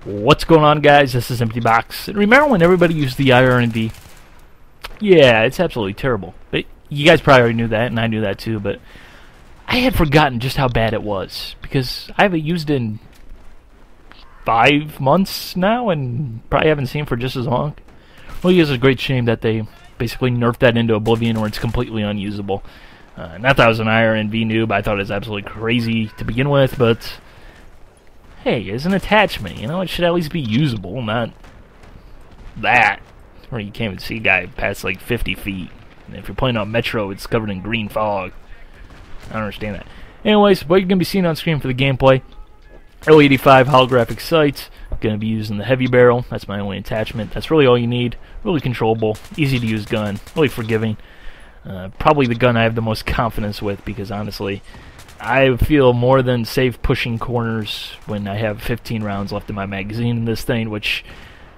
What's going on, guys? This is Empty Box. And remember when everybody used the IR&D? Yeah, it's absolutely terrible. But you guys probably already knew that, and I knew that too, but I had forgotten just how bad it was, because I haven't used it in 5 months now, and probably haven't seen it for just as long. Well, it's a great shame that they basically nerfed that into oblivion where it's completely unusable. Not that I was an IR&D noob, I thought it was absolutely crazy to begin with, but hey, it's an attachment, you know, it should at least be usable, not that, where you can't even see a guy past like 50 feet. And if you're playing on Metro, it's covered in green fog. I don't understand that. Anyways, what you're going to be seeing on screen for the gameplay, L85 holographic sights, going to be using the heavy barrel, that's my only attachment, that's really all you need, really controllable, easy to use gun, really forgiving. Probably the gun I have the most confidence with, because honestly, I feel more than safe pushing corners when I have 15 rounds left in my magazine in this thing, which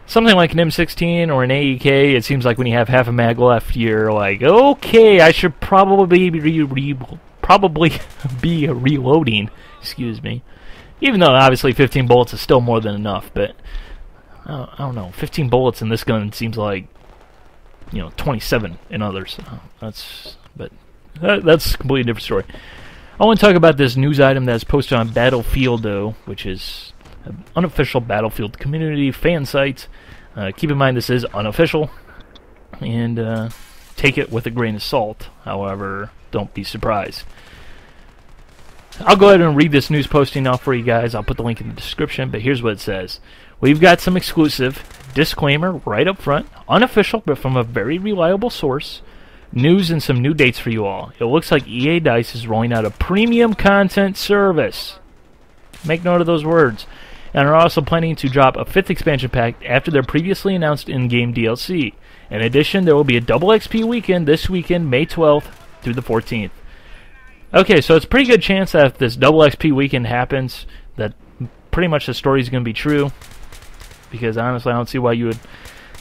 something like an M16 or an AEK, it seems like when you have half a mag left, you're like, okay, I should probably be reloading, excuse me. Even though obviously 15 bullets is still more than enough, but I don't know, 15 bullets in this gun seems like, you know, 27 in others. That's a completely different story. I want to talk about this news item that's posted on Battlefield, though, which is an unofficial Battlefield community fan site. Keep in mind this is unofficial, and take it with a grain of salt. However, don't be surprised. I'll go ahead and read this news posting off for you guys. I'll put the link in the description, but here's what it says. We've got some exclusive disclaimer right up front, unofficial but from a very reliable source. News and some new dates for you all. It looks like EA DICE is rolling out a premium content service. Make note of those words. And are also planning to drop a 5th expansion pack after their previously announced in-game DLC. In addition, there will be a double XP weekend this weekend, May 12th through the 14th. Okay, so it's a pretty good chance that if this double XP weekend happens, that pretty much the story is going to be true. Because honestly, I don't see why you would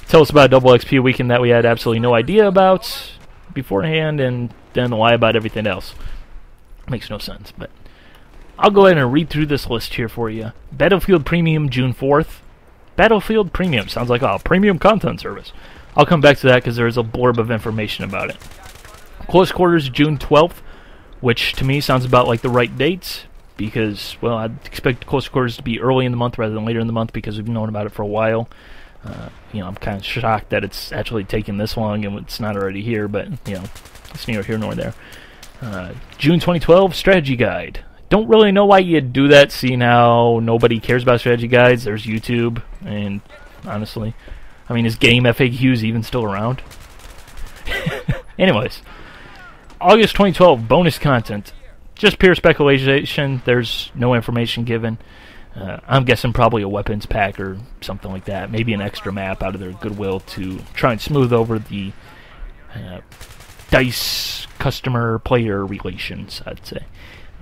tell us about a double XP weekend that we had absolutely no idea about beforehand, and then lie about everything else. Makes no sense, but I'll go ahead and read through this list here for you. Battlefield Premium, June 4th. Battlefield Premium sounds like a premium content service. I'll come back to that because there's a blurb of information about it. Close Quarters, June 12th, which to me sounds about like the right dates, because, well, I'd expect Close Quarters to be early in the month rather than later in the month, because we've known about it for a while. You know, I'm kind of shocked that it's actually taken this long and it's not already here, but, you know, it's neither here nor there. June 2012, Strategy Guide. Don't really know why you'd do that, seeing how nobody cares about strategy guides. There's YouTube, and honestly, I mean, is game FAQs even still around? Anyways, August 2012, bonus content. Just pure speculation, there's no information given. I'm guessing probably a weapons pack or something like that. Maybe an extra map out of their goodwill to try and smooth over the DICE customer-player relations, I'd say.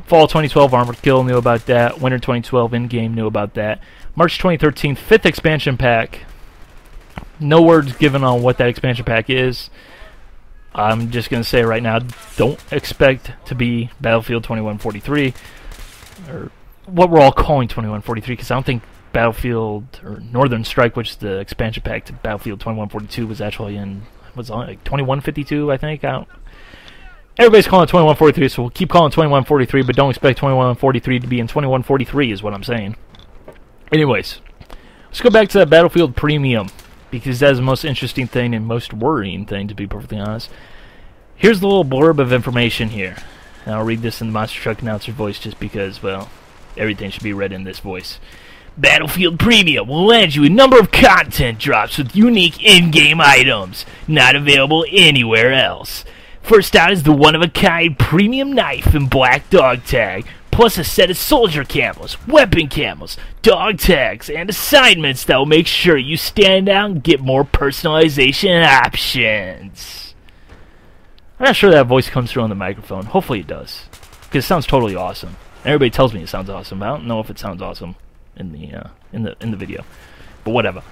Fall 2012, Armored Kill knew about that. Winter 2012, in-game knew about that. March 2013, 5th expansion pack. No words given on what that expansion pack is. I'm just going to say right now, don't expect to be Battlefield 2143, or what we're all calling 2143, because I don't think Battlefield, or Northern Strike, which is the expansion pack to Battlefield 2142, was actually in, what's it, like 2152, I think? Everybody's calling it 2143, so we'll keep calling it 2143, but don't expect 2143 to be in 2143, is what I'm saying. Anyways, let's go back to that Battlefield Premium, because that's the most interesting thing and most worrying thing, to be perfectly honest. Here's the little blurb of information here. And I'll read this in the Monster Truck announcer voice just because, well, everything should be read in this voice. Battlefield Premium will land you a number of content drops with unique in-game items, not available anywhere else. First out is the one-of-a-kind premium knife and black dog tag, plus a set of soldier camos, weapon camos, dog tags, and assignments that will make sure you stand out and get more personalization options. I'm not sure that voice comes through on the microphone. Hopefully it does, because it sounds totally awesome. Everybody tells me it sounds awesome, but I don't know if it sounds awesome in the video. But whatever.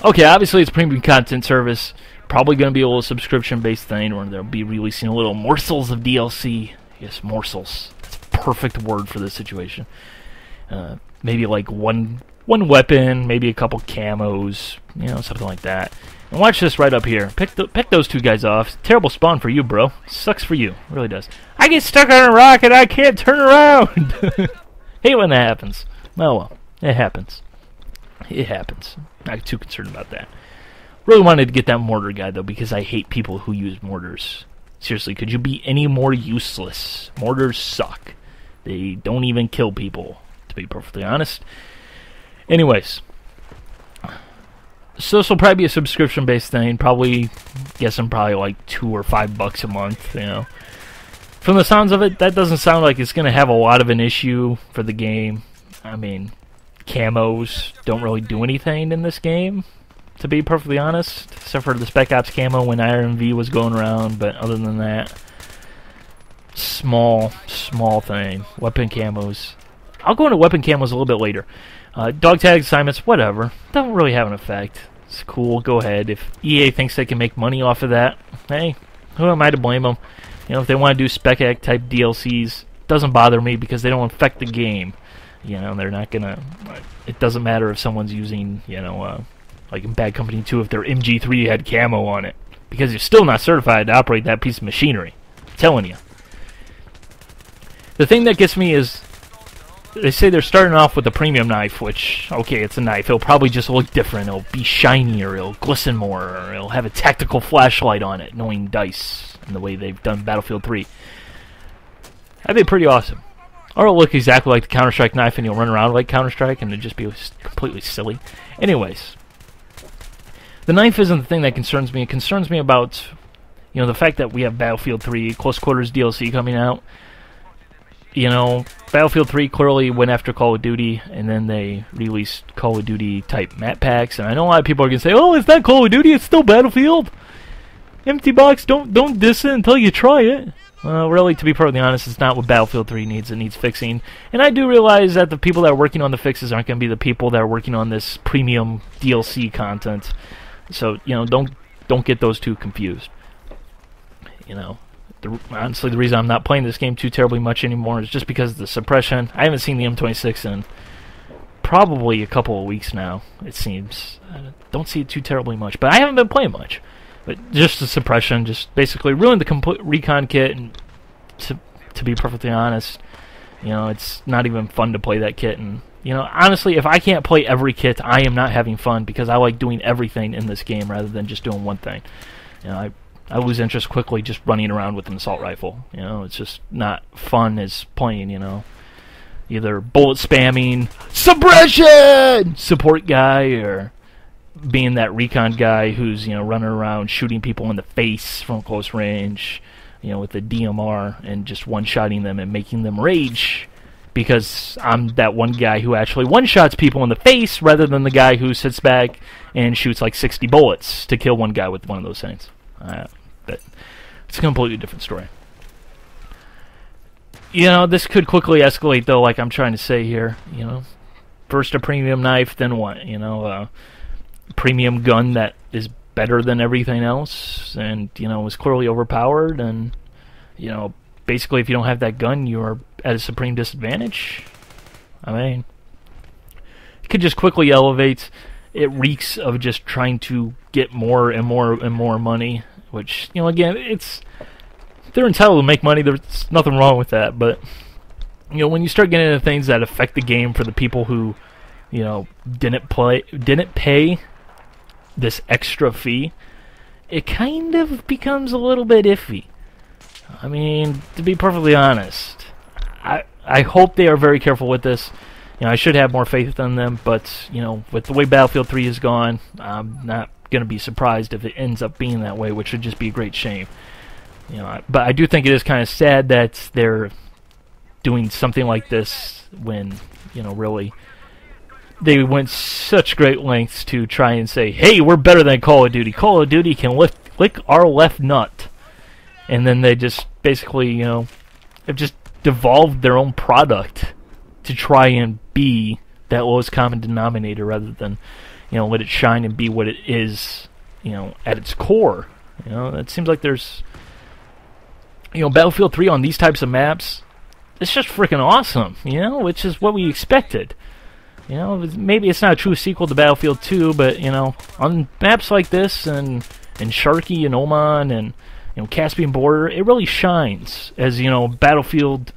Okay, obviously it's a premium content service. Probably going to be a little subscription-based thing, where they'll be releasing a little morsels of DLC. Yes, morsels. That's a perfect word for this situation. Maybe like one one weapon, maybe a couple camos, you know, something like that. And watch this right up here. Pick those two guys off. Terrible spawn for you, bro. Sucks for you. It really does. I get stuck on a rock and I can't turn around. Hate when that happens. Oh well, it happens. It happens. Not too concerned about that. Really wanted to get that mortar guy though, because I hate people who use mortars. Seriously, could you be any more useless? Mortars suck. They don't even kill people, to be perfectly honest. Anyways, so this will probably be a subscription-based thing. Probably, guessing probably like $2 or $5 a month. You know, from the sounds of it, that doesn't sound like it's going to have a lot of an issue for the game. I mean, camos don't really do anything in this game, to be perfectly honest, except for the Spec Ops camo when Iron V was going around. But other than that, small thing. Weapon camos. I'll go into weapon camos a little bit later. Dog tag assignments, whatever. Don't really have an effect. It's cool, go ahead. If EA thinks they can make money off of that, hey, who am I to blame them? You know, if they want to do Spec Act type DLCs, doesn't bother me because they don't affect the game. You know, they're not gonna... It doesn't matter if someone's using, you know, like in Bad Company 2, if their MG3 had camo on it. Because you're still not certified to operate that piece of machinery. I'm telling you. The thing that gets me is... They say they're starting off with a premium knife, which, okay, it's a knife. It'll probably just look different. It'll be shinier, it'll glisten more, or it'll have a tactical flashlight on it, knowing DICE, in the way they've done Battlefield 3. That'd be pretty awesome. Or it'll look exactly like the Counter-Strike knife, and you'll run around like Counter-Strike, and it'll just be completely silly. Anyways, the knife isn't the thing that concerns me. It concerns me about, you know, the fact that we have Battlefield 3 Close Quarters DLC coming out. You know, Battlefield 3 clearly went after Call of Duty, and then they released Call of Duty type map packs. And I know a lot of people are gonna say, "Oh, it's not Call of Duty; it's still Battlefield." Empty box, don't diss it until you try it. Really, to be perfectly honest, it's not what Battlefield 3 needs. It needs fixing. And I do realize that the people that are working on the fixes aren't gonna be the people that are working on this premium DLC content. So you know, don't get those two confused. You know. Honestly, the reason I'm not playing this game too terribly much anymore is just because of the suppression. I haven't seen the M26 in probably a couple of weeks now, it seems. I don't see it too terribly much, but I haven't been playing much. But just the suppression just basically ruined the complete recon kit, and to be perfectly honest, you know, it's not even fun to play that kit. And, you know, honestly, if I can't play every kit, I am not having fun, because I like doing everything in this game rather than just doing one thing. You know, I lose interest quickly just running around with an assault rifle. You know, it's just not fun as playing, you know. Either bullet spamming, suppression, support guy, or being that recon guy who's, you know, running around shooting people in the face from close range, you know, with the DMR, and just one-shotting them and making them rage, because I'm that one guy who actually one-shots people in the face rather than the guy who sits back and shoots like 60 bullets to kill one guy with one of those things. But it's a completely different story. You know, this could quickly escalate, though, like I'm trying to say here. You know, first a premium knife, then what? You know, a premium gun that is better than everything else, and, you know, is clearly overpowered, and, you know, basically if you don't have that gun, you're at a supreme disadvantage. I mean, it could just quickly elevate. It reeks of just trying to get more and more and more money. Which, you know, again, they're entitled to make money. There's nothing wrong with that. But, you know, when you start getting into things that affect the game for the people who, you know, didn't pay this extra fee, it kind of becomes a little bit iffy. I mean, to be perfectly honest, I hope they are very careful with this. You know, I should have more faith in them, but, you know, with the way Battlefield 3 has gone, I'm not going to be surprised if it ends up being that way, which would just be a great shame. You know, but I do think it is kind of sad that they're doing something like this when, you know, really they went such great lengths to try and say, hey, we're better than Call of Duty. Call of Duty can lick our left nut. And then they just basically, you know, have just devolved their own product to try and be that lowest common denominator rather than, you know, let it shine and be what it is, you know, at its core. You know, it seems like there's, you know, Battlefield 3 on these types of maps, it's just freaking awesome, you know, which is what we expected. You know, maybe it's not a true sequel to Battlefield 2, but, you know, on maps like this and Sharky and Oman and, you know, Caspian Border, it really shines as, you know, Battlefield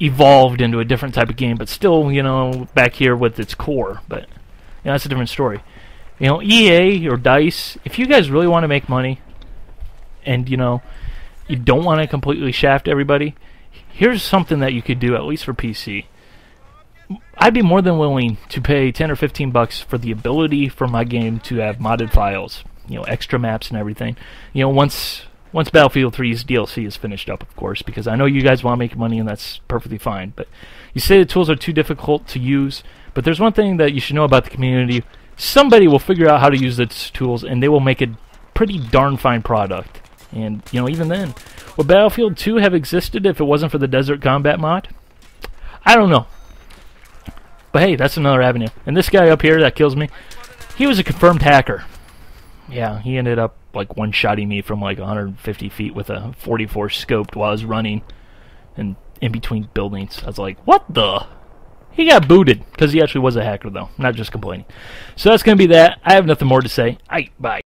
evolved into a different type of game, but still, you know, back here with its core. But, you know, that's a different story. You know, EA or DICE, if you guys really want to make money and, you know, you don't want to completely shaft everybody, here's something that you could do, at least for PC. I'd be more than willing to pay 10 or 15 bucks for the ability for my game to have modded files, you know, extra maps and everything. You know, once Battlefield 3's DLC is finished up, of course, because I know you guys want to make money and that's perfectly fine. But you say the tools are too difficult to use, but there's one thing that you should know about the community. Somebody will figure out how to use those tools and they will make a pretty darn fine product. And, you know, even then, would Battlefield 2 have existed if it wasn't for the Desert Combat mod? I don't know. But hey, that's another avenue. And this guy up here that kills me, he was a confirmed hacker. Yeah, he ended up like one-shotting me from like 150 feet with a 44 scoped while I was running and in between buildings. I was like, what the? He got booted because he actually was a hacker though, not just complaining. So that's going to be that. I have nothing more to say. Bye.